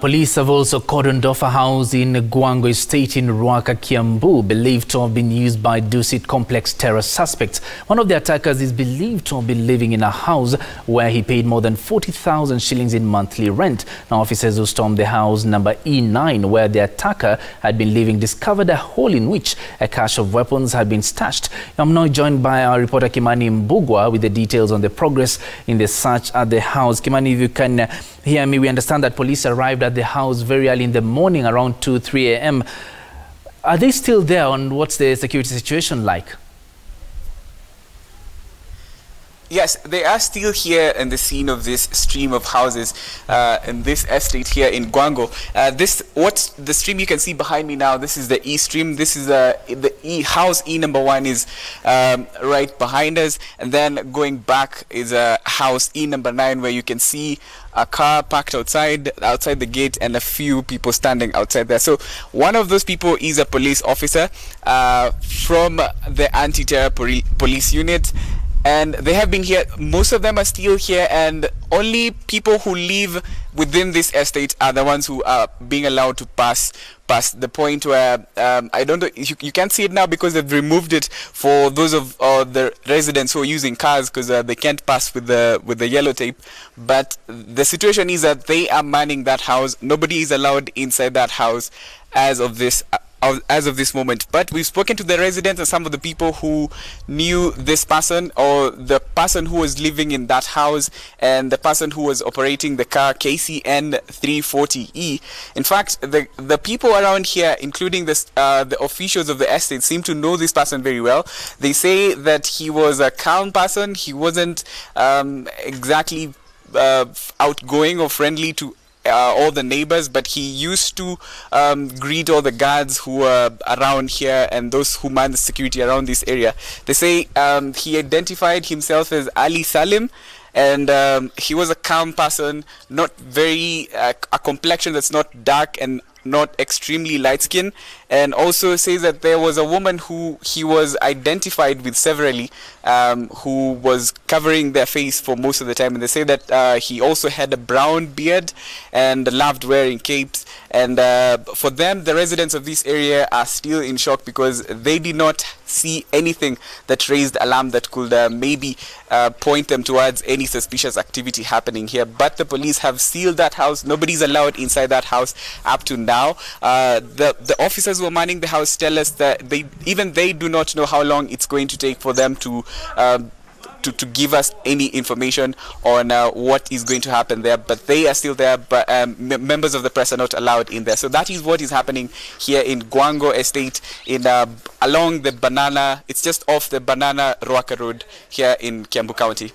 Police have also cordoned off a house in Guango estate in Ruaka, Kiambu, believed to have been used by Dusit complex terror suspects. One of the attackers is believed to have been living in a house where he paid more than 40,000 shillings in monthly rent. Now, officers who stormed the house number E9, where the attacker had been living, discovered a hole in which a cache of weapons had been stashed. I'm now joined by our reporter Kimani Mbugua with the details on the progress in the search at the house. Kimani, if you can hear me, we understand that police arrived at the house very early in the morning, around 2-3 a.m. Are they still there, and what's the security situation like? Yes, they are still here in the scene of this stream of houses in this estate here in Guango. What's the stream you can see behind me now? This is the E stream. This is the house E number 1 is right behind us, and then going back is house E number 9, where you can see a car parked outside the gate and a few people standing outside there. So one of those people is a police officer from the anti-terror police unit. And they have been here. Most of them are still here, and only people who live within this estate are the ones who are being allowed to pass the point where I don't know, you can't see it now because they've removed it for those of the residents who are using cars, because they can't pass with the yellow tape. But the situation is that they are manning that house. Nobody is allowed inside that house as of this moment. But we've spoken to the residents and some of the people who knew this person, or the person who was living in that house, and the person who was operating the car KCN 340E. In fact, the people around here, including the officials of the estate, seem to know this person very well. They say that he was a calm person. He wasn't exactly outgoing or friendly to all the neighbors, but he used to greet all the guards who were around here and those who man the security around this area. They say he identified himself as Ali Salim, and he was a calm person, not very a complexion that's not dark and not extremely light skin, and also says that there was a woman who he was identified with severally, who was covering their face for most of the time, and they say that he also had a brown beard and loved wearing capes. And for them, the residents of this area are still in shock because they did not see anything that raised alarm that could maybe point them towards any suspicious activity happening here. But the police have sealed that house. Nobody's allowed inside that house up to now. The officers who are manning the house tell us that they do not know how long it's going to take for them to give us any information on what is going to happen there, but they are still there, but members of the press are not allowed in there. So that is what is happening here in Guango Estate, in along the Banana, it's just off the Banana Ruaka Road here in Kiambu County.